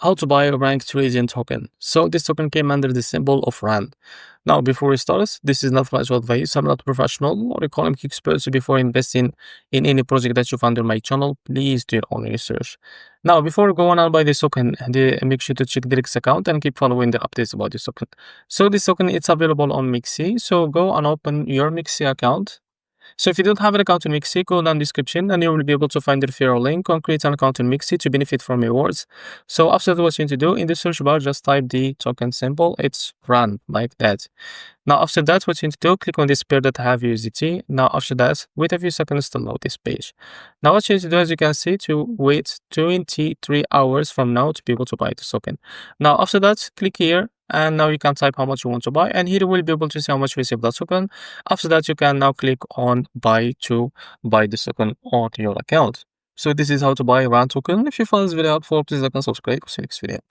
how to buy a rank trading token. So this token came under the symbol of RAND. Now, before we start, this is not financial advice. I'm not a professional or economic expert. So before investing in any project that you find on my channel, please do your own research. Now, before we go on and buy this token, make sure to check the REX account and keep following the updates about this token. So this token, it's available on MEXC. So go and open your MEXC account. So if you don't have an account in MEXC, go down the description and you will be able to find the referral link or create an account in MEXC to benefit from rewards. So after that, what you need to do in the search bar, just type the token symbol. It's RAN like that. Now after that, what you need to do, click on this pair that have USDT. Now after that, wait a few seconds to load this page. Now what you need to do, as you can see, to wait 23 hours from now to be able to buy this token. Now after that, click here. And now you can type how much you want to buy, and here you will be able to see how much you receive that token. After that, you can now click on buy to buy the token on your account. So this is how to buy RAN token. If you found this video helpful, please like and subscribe. See you next video.